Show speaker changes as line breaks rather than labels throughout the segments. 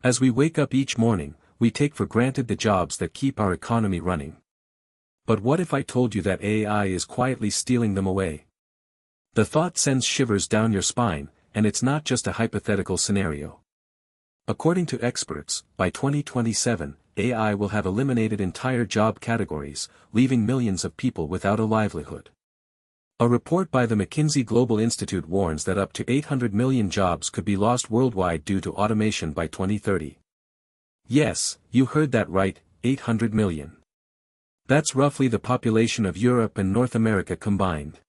As we wake up each morning, we take for granted the jobs that keep our economy running. But what if I told you that AI is quietly stealing them away? The thought sends shivers down your spine, and it's not just a hypothetical scenario. According to experts, by 2027, AI will have eliminated entire job categories, leaving millions of people without a livelihood. A report by the McKinsey Global Institute warns that up to 800 million jobs could be lost worldwide due to automation by 2030. Yes, you heard that right, 800 million. That's roughly the population of Europe and North America combined.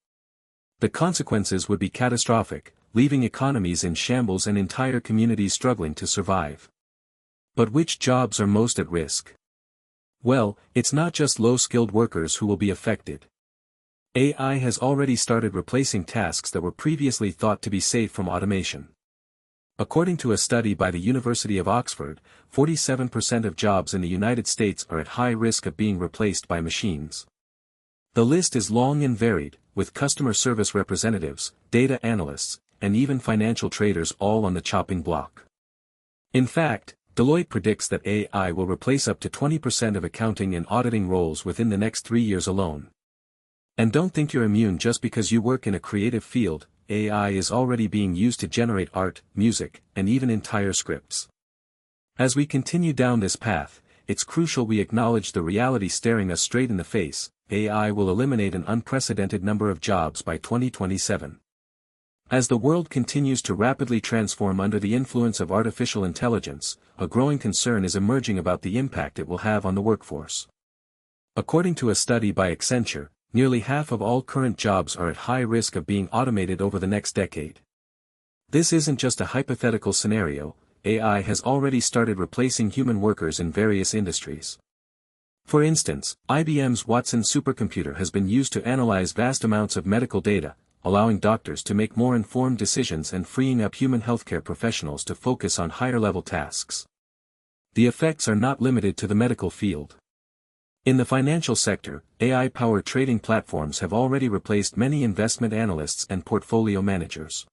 The consequences would be catastrophic, leaving economies in shambles and entire communities struggling to survive. But which jobs are most at risk? Well, it's not just low-skilled workers who will be affected. AI has already started replacing tasks that were previously thought to be safe from automation. According to a study by the University of Oxford, 47% of jobs in the United States are at high risk of being replaced by machines. The list is long and varied, with customer service representatives, data analysts, and even financial traders all on the chopping block. In fact, Deloitte predicts that AI will replace up to 20% of accounting and auditing roles within the next 3 years alone. And don't think you're immune just because you work in a creative field. AI is already being used to generate art, music, and even entire scripts. As we continue down this path, it's crucial we acknowledge the reality staring us straight in the face. AI will eliminate an unprecedented number of jobs by 2027. As the world continues to rapidly transform under the influence of artificial intelligence, a growing concern is emerging about the impact it will have on the workforce. According to a study by Accenture, nearly half of all current jobs are at high risk of being automated over the next decade. This isn't just a hypothetical scenario. AI has already started replacing human workers in various industries. For instance, IBM's Watson supercomputer has been used to analyze vast amounts of medical data, allowing doctors to make more informed decisions and freeing up human healthcare professionals to focus on higher-level tasks. The effects are not limited to the medical field. In the financial sector, AI-powered trading platforms have already replaced many investment analysts and portfolio managers.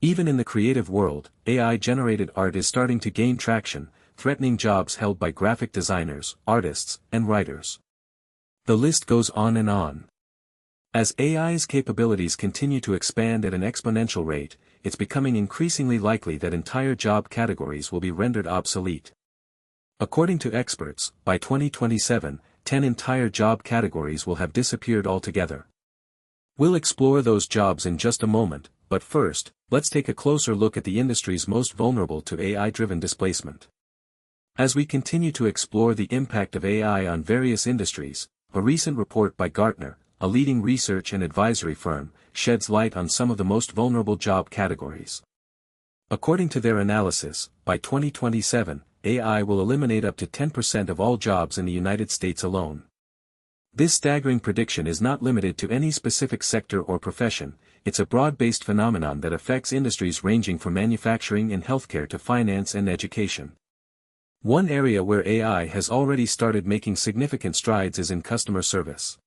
Even in the creative world, AI-generated art is starting to gain traction, threatening jobs held by graphic designers, artists, and writers. The list goes on and on. As AI's capabilities continue to expand at an exponential rate, it's becoming increasingly likely that entire job categories will be rendered obsolete. According to experts, by 2027, 10 entire job categories will have disappeared altogether. We'll explore those jobs in just a moment, but first, let's take a closer look at the industries most vulnerable to AI-driven displacement. As we continue to explore the impact of AI on various industries, a recent report by Gartner, a leading research and advisory firm, sheds light on some of the most vulnerable job categories. According to their analysis, by 2027, AI will eliminate up to 10% of all jobs in the United States alone. This staggering prediction is not limited to any specific sector or profession. It's a broad-based phenomenon that affects industries ranging from manufacturing and healthcare to finance and education. One area where AI has already started making significant strides is in customer service.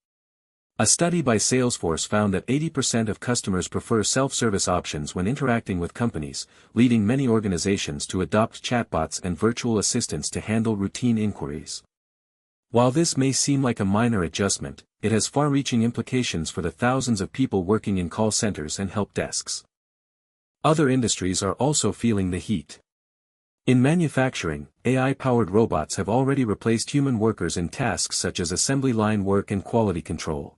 A study by Salesforce found that 80% of customers prefer self-service options when interacting with companies, leading many organizations to adopt chatbots and virtual assistants to handle routine inquiries. While this may seem like a minor adjustment, it has far-reaching implications for the thousands of people working in call centers and help desks. Other industries are also feeling the heat. In manufacturing, AI-powered robots have already replaced human workers in tasks such as assembly line work and quality control.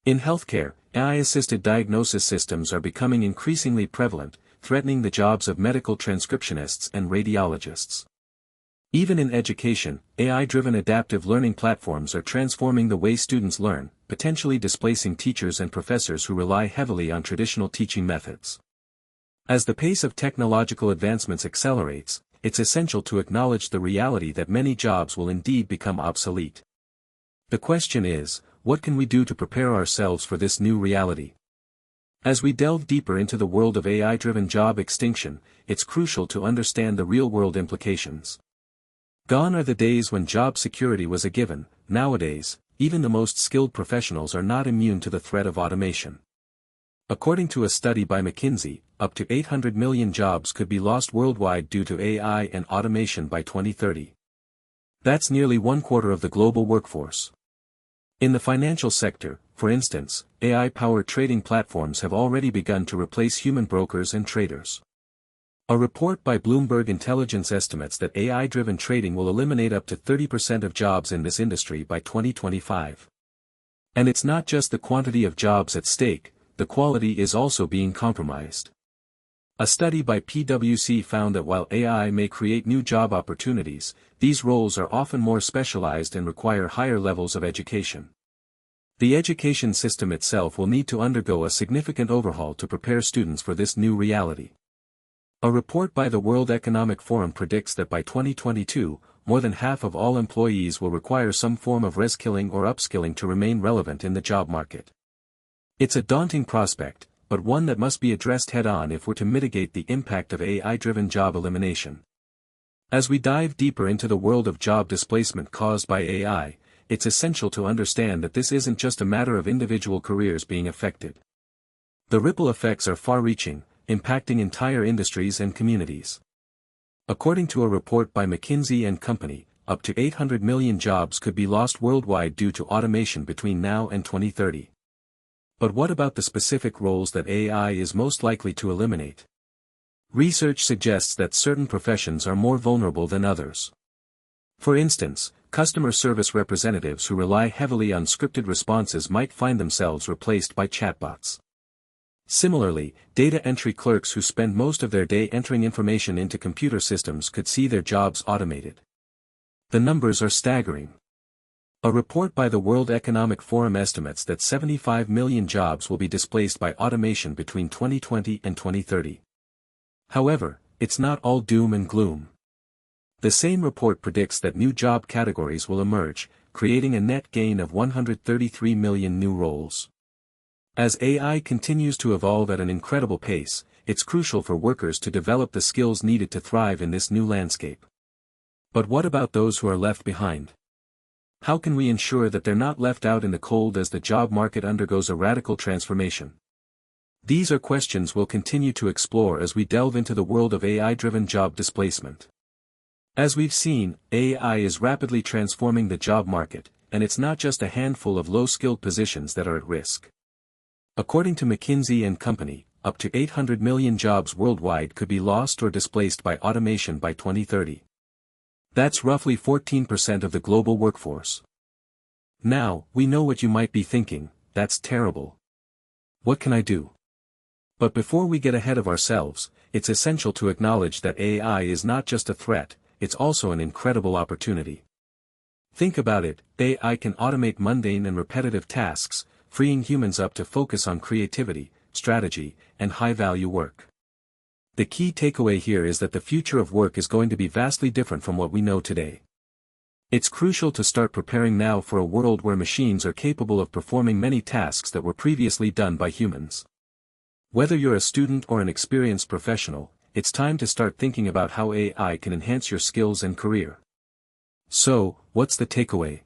In healthcare, AI-assisted diagnosis systems are becoming increasingly prevalent, threatening the jobs of medical transcriptionists and radiologists. Even in education, AI-driven adaptive learning platforms are transforming the way students learn, potentially displacing teachers and professors who rely heavily on traditional teaching methods. As the pace of technological advancements accelerates, it's essential to acknowledge the reality that many jobs will indeed become obsolete. The question is, what can we do to prepare ourselves for this new reality? As we delve deeper into the world of AI-driven job extinction, it's crucial to understand the real-world implications. Gone are the days when job security was a given. Nowadays, even the most skilled professionals are not immune to the threat of automation. According to a study by McKinsey, up to 800 million jobs could be lost worldwide due to AI and automation by 2030. That's nearly 1/4 of the global workforce. In the financial sector, for instance, AI-powered trading platforms have already begun to replace human brokers and traders. A report by Bloomberg Intelligence estimates that AI-driven trading will eliminate up to 30% of jobs in this industry by 2025. And it's not just the quantity of jobs at stake, the quality is also being compromised. A study by PwC found that while AI may create new job opportunities, these roles are often more specialized and require higher levels of education. The education system itself will need to undergo a significant overhaul to prepare students for this new reality. A report by the World Economic Forum predicts that by 2022, more than half of all employees will require some form of reskilling or upskilling to remain relevant in the job market. It's a daunting prospect, but one that must be addressed head-on if we're to mitigate the impact of AI-driven job elimination. As we dive deeper into the world of job displacement caused by AI, it's essential to understand that this isn't just a matter of individual careers being affected. The ripple effects are far-reaching, impacting entire industries and communities. According to a report by McKinsey & Company, up to 800 million jobs could be lost worldwide due to automation between now and 2030. But what about the specific roles that AI is most likely to eliminate? Research suggests that certain professions are more vulnerable than others. For instance, customer service representatives who rely heavily on scripted responses might find themselves replaced by chatbots. Similarly, data entry clerks who spend most of their day entering information into computer systems could see their jobs automated. The numbers are staggering. A report by the World Economic Forum estimates that 75 million jobs will be displaced by automation between 2020 and 2030. However, it's not all doom and gloom. The same report predicts that new job categories will emerge, creating a net gain of 133 million new roles. As AI continues to evolve at an incredible pace, it's crucial for workers to develop the skills needed to thrive in this new landscape. But what about those who are left behind? How can we ensure that they're not left out in the cold as the job market undergoes a radical transformation? These are questions we'll continue to explore as we delve into the world of AI-driven job displacement. As we've seen, AI is rapidly transforming the job market, and it's not just a handful of low-skilled positions that are at risk. According to McKinsey & Company, up to 800 million jobs worldwide could be lost or displaced by automation by 2030. That's roughly 14% of the global workforce. Now, we know what you might be thinking, that's terrible. What can I do? But before we get ahead of ourselves, it's essential to acknowledge that AI is not just a threat, it's also an incredible opportunity. Think about it, AI can automate mundane and repetitive tasks, freeing humans up to focus on creativity, strategy, and high-value work. The key takeaway here is that the future of work is going to be vastly different from what we know today. It's crucial to start preparing now for a world where machines are capable of performing many tasks that were previously done by humans. Whether you're a student or an experienced professional, it's time to start thinking about how AI can enhance your skills and career. So, what's the takeaway?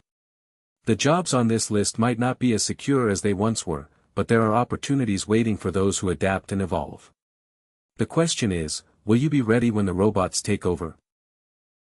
The jobs on this list might not be as secure as they once were, but there are opportunities waiting for those who adapt and evolve. The question is, will you be ready when the robots take over?